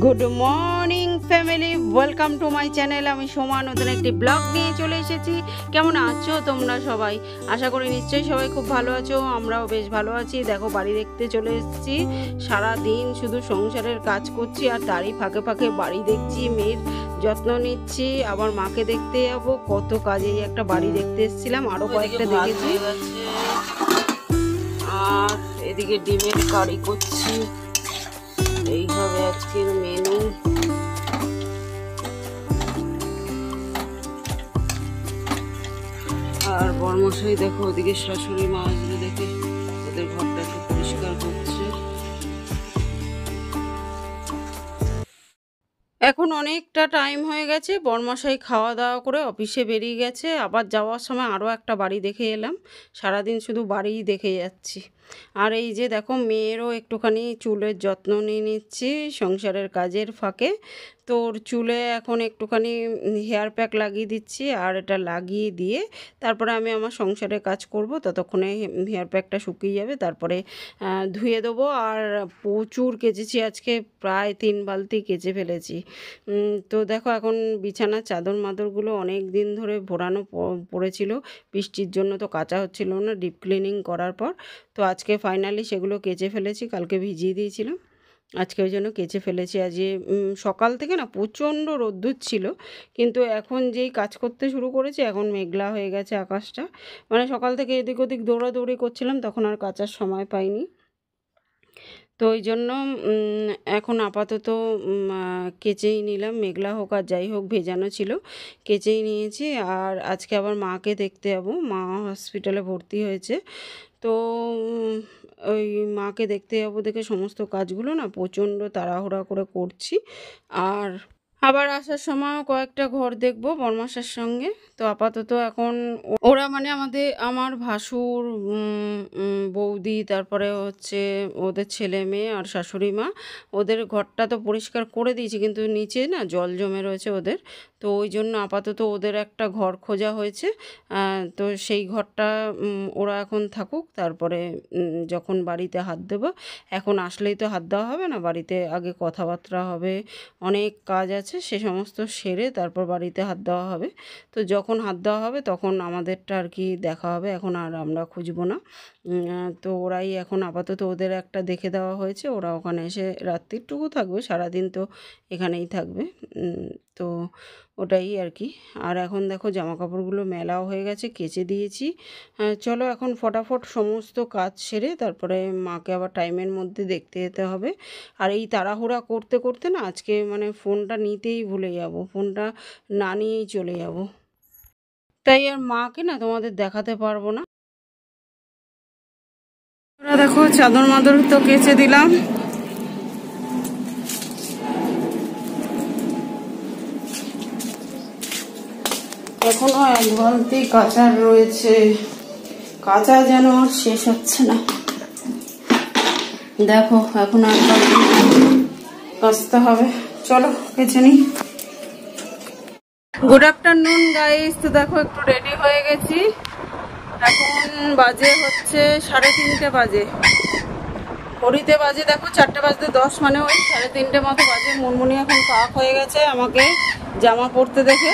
Good morning family, welcome to my channel. আমি সোমা নতুন একটি ব্লগ নিয়ে চলে এসেছি। কেমন আছো তোমরা সবাই? আশা করি নিশ্চয়ই সবাই খুব ভালো আছো। আমরাও বেশ ভালো আছি। দেখো, বাড়ি দেখতে চলে এসেছি। সারা দিন শুধু সংসারের কাজ করছি আর তারই ফাঁকে ফাঁকে বাড়ি দেখছি, মেয়ের যত্ন নিচ্ছি, আবার মাকে দেখতে যাবো। কত কাজেই একটা বাড়ি দেখতে এসেছিলাম, আরও কয়েকটা দেখেছি। আর এদিকে ডিমের কারি করছি। এইভাবে আজকের মেনু। আর বর্মশাই দেখো ওদিকে শাশুড়ি মা আসবে দেখে ওদের ঘরটাকে পরিষ্কার করছে। এখন অনেকটা টাইম হয়ে গেছে। বর্মশাই খাওয়া দাওয়া করে অফিসে বেরিয়ে গেছে। আবার যাওয়ার সময় আরও একটা বাড়ি দেখে এলাম। সারাদিন শুধু বাড়িই দেখে যাচ্ছি। আর এই যে দেখো, মেয়েরও একটুখানি চুলের যত্ন নিয়ে নিচ্ছি সংসারের কাজের ফাঁকে। তোর চুলে এখন একটুখানি হেয়ার প্যাক লাগিয়ে দিচ্ছি, আর এটা লাগিয়ে দিয়ে তারপরে আমি আমার সংসারের কাজ করব। ততক্ষণে হেয়ার প্যাকটা শুকিয়ে যাবে, তারপরে ধুয়ে দেবো। আর প্রচুর কেচেছি আজকে, প্রায় 3 বালতি কেচে ফেলেছি। তো দেখো, এখন বিছানার চাদর মাদরগুলো অনেক দিন ধরে ভরানো পড়েছিল, বৃষ্টির জন্য তো কাচা হচ্ছিল না ডিপ ক্লিনিং করার পর। তো আজকে ফাইনালি সেগুলো কেচে ফেলেছি, কালকে ভিজিয়ে দিয়েছিলাম, আজকে ওই জন্য কেচে ফেলেছি। আজকে সকাল থেকে না প্রচণ্ড রোদ্দুর ছিল, কিন্তু এখন যেই কাজ করতে শুরু করেছি এখন মেঘলা হয়ে গেছে আকাশটা। মানে সকাল থেকে এদিক ওদিক দৌড়াদৌড়ি করছিলাম, তখন আর কাচার সময় পাইনি। তো ওই জন্য এখন আপাতত কেচেই নিলাম, মেঘলা হোক আর যাই হোক ভেজানো ছিল, কেচেই নিয়েছি। আর আজকে আবার মাকে দেখতে যাবো, মা হসপিটালে ভর্তি হয়েছে। তো ওই মাকে দেখতে যাবো দেখে সমস্ত কাজগুলো না প্রচণ্ড তাড়াহুড়া করে করছি। আর আবার আসার সময়ও কয়েকটা ঘর দেখবো বর্মাশার সঙ্গে। তো আপাতত এখন ওরা মানে আমার ভাসুর, বৌদি, তারপরে হচ্ছে ওদের ছেলে মেয়ে আর শাশুড়ি মা, ওদের ঘরটা তো পরিষ্কার করে দিয়েছি, কিন্তু নিচে না জল জমে রয়েছে ওদের। তো ওই জন্য আপাতত ওদের একটা ঘর খোঁজা হয়েছে। তো সেই ঘরটা ওরা এখন থাকুক, তারপরে যখন বাড়িতে হাত দেবো। এখন আসলেই তো হাত দেওয়া হবে না, বাড়িতে আগে কথাবার্তা হবে, অনেক কাজ আছে, সে সমস্ত সেরে তারপর বাড়িতে হাত দেওয়া হবে। তো যখন হাত দেওয়া হবে তখন আমাদেরটা আর কি দেখা হবে, এখন আর আমরা খুঁজবো না। তো ওরাই এখন আপাতত ওদের একটা দেখে দেওয়া হয়েছে, ওরা ওখানে এসে রাত্রিটুকু থাকবে, সারাদিন তো এখানেই থাকবে। তো ওটাই আর কি। আর এখন দেখো জামা কাপড়গুলো মেলাও হয়ে গেছে, কেচে দিয়েছি। চলো এখন ফটাফট সমস্ত কাজ সেরে তারপরে মাকে আবার টাইমের মধ্যে দেখতে যেতে হবে। আর এই তাড়াহুড়া করতে করতে না আজকে মানে ফোনটা নিতেই ভুলে যাব, ফোনটা না নিয়েই চলে যাব, তাই আর মাকে না তোমাদের দেখাতে পারবো না। দেখো চাদর মাদর তো কেচে দিলাম। এখনো 1 বালতি কাঁচা রয়েছে, কাঁচা যেন আর শেষ হচ্ছে না। দেখো এখন আর কাচতে হবে, চলো কেচে নিই। Good afternoon guys. তো দেখো একটু রেডি হয়ে গেছি, এখন বাজে হচ্ছে 3:30 বাজে, ঘড়িতে বাজে দেখো 4:10, মানে ওই 3:30 মতো বাজে। মুনমুনি এখন পাক হয়ে গেছে আমাকে জামা পরতে দেখে,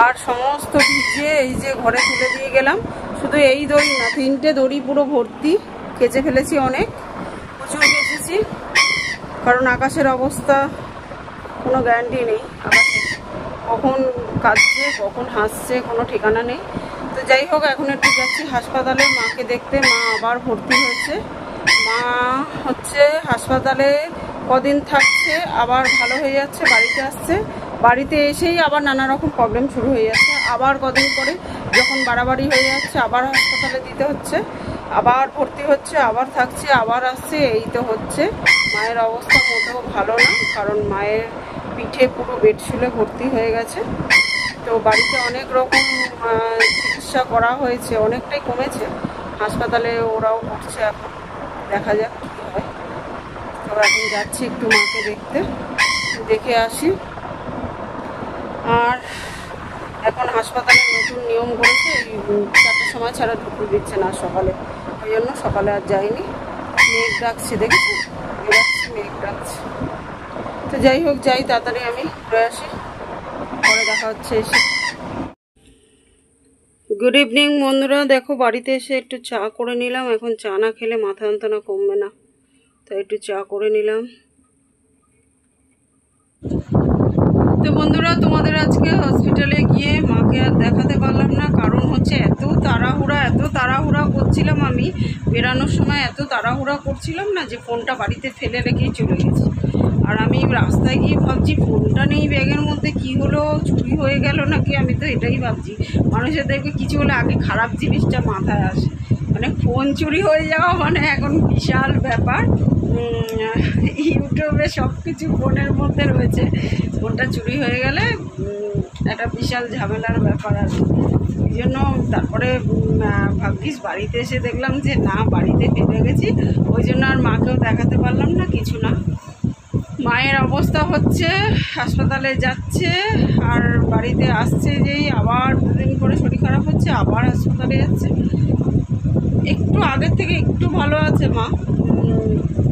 আর সমস্ত ভিজে এই যে ঘরে তুলে দিয়ে গেলাম। শুধু এই দড়ি না, 3টে দড়ি পুরো ভর্তি কেচে ফেলেছি, অনেক প্রচুর কেচেছি, কারণ আকাশের অবস্থা কোনো গ্যারান্টি নেই। আকাশে কখন কাঁদছে কখন হাসছে কোনো ঠিকানা নেই। তো যাই হোক, এখন একটু যাচ্ছি হাসপাতালে মাকে দেখতে। মা আবার ভর্তি হয়েছে, মা হচ্ছে হাসপাতালে কদিন থাকছে, আবার ভালো হয়ে যাচ্ছে, বাড়িতে আসছে, বাড়িতে এসেই আবার নানা রকম প্রবলেম শুরু হয়ে যাচ্ছে। আবার কদিন পরে যখন বাড়াবাড়ি হয়ে যাচ্ছে আবার হাসপাতালে দিতে হচ্ছে, আবার ভর্তি হচ্ছে, আবার থাকছে, আবার আসছে, এই তো হচ্ছে। মায়ের অবস্থা মোটেও ভালো না, কারণ মায়ের পিঠে পুরো বেডশুলে ভর্তি হয়ে গেছে। তো বাড়িতে অনেক রকম চিকিৎসা করা হয়েছে, অনেকটাই কমেছে, হাসপাতালে ওরাও করছে, এখন দেখা যাক কী হয়। তো এখন যাচ্ছি একটু মাকে দেখতে, দেখে আসি। আর এখন হাসপাতালে নতুন নিয়ম করেছে, 4টার সময় ছাড়া ঢুকতে দিচ্ছে না সকালে, ওই জন্য সকালে আর যাইনি। মেঘ ডাকছে, দেখেছি মেঘ ডাকছে। তো যাই হোক, যাই তাড়াতাড়ি আমি ঘুরে আসি, পরে দেখা হচ্ছে এসে। গুড ইভিনিং বন্ধুরা, দেখো বাড়িতে এসে একটু চা করে নিলাম। এখন চা না খেলে মাথা যন্ত্রণা কমবে না, তাই একটু চা করে নিলাম। তো বন্ধুরা, তোমাদের আজকে হসপিটালে গিয়ে মাকে আর দেখাতে পারলাম না, কারণ হচ্ছে এত তাড়াহুড়া করছিলাম। আমি বেরানোর সময় এত তাড়াহুড়া করছিলাম না যে ফোনটা বাড়িতে ফেলে রেখেই চলে গেছি। আর আমি রাস্তায় গিয়ে ভাবছি ফোনটা নেই ব্যাগের মধ্যে, কি হলো, চুরি হয়ে গেল নাকি, আমি তো এটাই ভাবছি। মানুষের দেখবে কিছু হলে আগে খারাপ জিনিসটা মাথায় আসে, মানে ফোন চুরি হয়ে যাওয়া মানে এখন বিশাল ব্যাপার। ইউটিউবে সব কিছু ফোনের মধ্যে রয়েছে, ফোনটা চুরি হয়ে গেলে একটা বিশাল ঝামেলার ব্যাপার। আর ওই জন্য তারপরে ভাগ্যিস বাড়িতে এসে দেখলাম যে না, বাড়িতে ফেলে গেছি। ওই জন্য আর মাকেও দেখাতে পারলাম না, কিছু না। মায়ের অবস্থা হচ্ছে হাসপাতালে যাচ্ছে আর বাড়িতে আসছে, যেই আবার দুদিন করে শরীর খারাপ হচ্ছে, আবার হাসপাতালে যাচ্ছে। একটু আগের থেকে একটু ভালো আছে মা,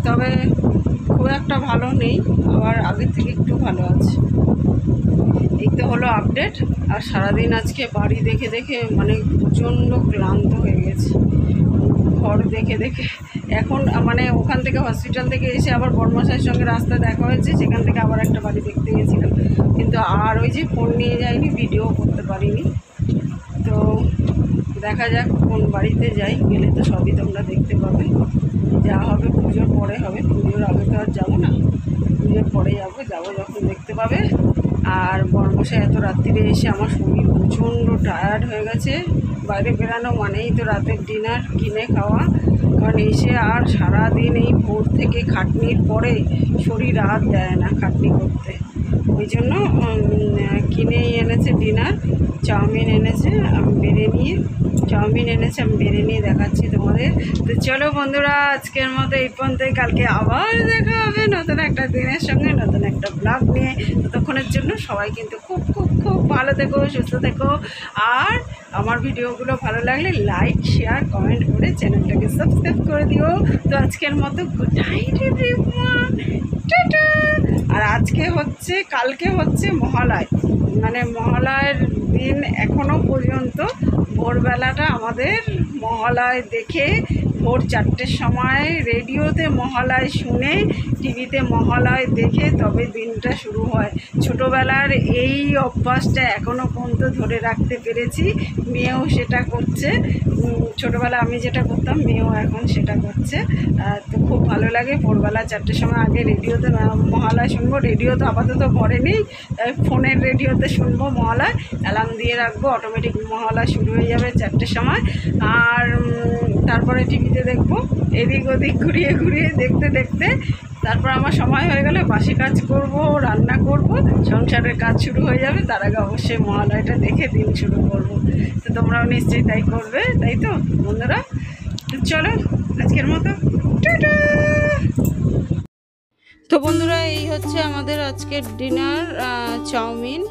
তবে খুব একটা ভালো নেই, আবার আগের থেকে একটু ভালো আছে। এই তো হলো আপডেট। আর সারাদিন আজকে বাড়ি দেখে দেখে মানে প্রচণ্ড ক্লান্ত হয়ে গেছে, ঘর দেখে দেখে। এখন মানে ওখান থেকে হসপিটাল থেকে এসে আবার বড়মশাইয়ের সঙ্গে রাস্তায় দেখা হয়েছে, সেখান থেকে আবার একটা বাড়ি দেখতে গেছিলাম, কিন্তু আর ওই যে ফোন নিয়ে যাইনি, ভিডিও করতে পারিনি। তো দেখা যাক কোন বাড়িতে যাই, গেলে তো সবই তোমরা দেখতে পাবে। যা হবে পুজোর পরে হবে, পুজোর আগে তো আর যাবো না, পুজোর পরে যাবো যখন দেখতে পাবে। আর বড়মশাই এত রাত্রিরে এসে আমার শরীর প্রচণ্ড টায়ার্ড হয়ে গেছে। বাইরে বেরানো মানেই তো রাতের ডিনার কিনে খাওয়া, কারণ এসে আর সারাদিন এই ভোর থেকে খাটনির পরে শরীর আর দেয় না খাটনি করতে। ওই জন্য কিনেই এনেছে ডিনার, চাউমিন এনেছে, আমি বেড়ে নিয়ে দেখাচ্ছি তোমাদের। তো চলো বন্ধুরা, আজকের মতো এই পর্যন্তই। কালকে আবার দেখা হবে নতুন একটা দিনের সঙ্গে, নতুন একটা ব্লগ নিয়ে। ততক্ষণের জন্য সবাই কিন্তু খুব খুব খুব ভালো থেকো, সুস্থ থেকো। আর আমার ভিডিওগুলো ভালো লাগলে লাইক, শেয়ার, কমেন্ট করে চ্যানেলটাকে সাবস্ক্রাইব করে দিও। তো আজকের মতো গুড নাইট এভরিওয়ান, টাটা। আর কালকে হচ্ছে মহালয়, মানে মহালয়ের দিন এখনও পর্যন্ত ভোরবেলাটা আমাদের মহালয় দেখে, ভোর 4টের সময় রেডিওতে মহালয় শুনে, টিভিতে মহালয় দেখে তবে দিনটা শুরু হয়। ছোটোবেলার এই অভ্যাসটা এখনও পর্যন্ত ধরে রাখতে পেরেছি, মেয়েও সেটা করছে। ছোটোবেলা আমি যেটা করতাম, মেয়েও এখন সেটা করছে। তো খুব ভালো লাগে ভোরবেলা 4টের সময় আগে রেডিওতে মহালয় শুনবো। রেডিও তো আপাতত ঘরে নেই, ফোনের রেডিওতে শুনবো মহালয়, অ্যালার্ম দিয়ে রাখবো, অটোমেটিক মহালয় শুরু হয়ে যাবে 4টের সময়। আর তারপরে টিভিতে দেখবো, এদিক ওদিক ঘুরিয়ে ঘুরিয়ে দেখতে দেখতে তারপর আমার সময় হয়ে গেলে বাসি কাজ করব, রান্না করব, সংসারের কাজ শুরু হয়ে যাবে। তার আগে অবশ্যই মহালয়টা দেখে দিন শুরু করব। তো তোমরাও নিশ্চয়ই তাই করবে, তাই তো বন্ধুরা? তো চলো আজকের মতো টাটা। তো বন্ধুরা, এই হচ্ছে আমাদের আজকের ডিনার, চাউমিন।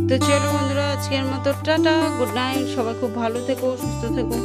তো চলো বন্ধুরা, আজকের মতো টাটা, গুড নাইট। সবাই খুব ভালো থেকো, সুস্থ থেকো।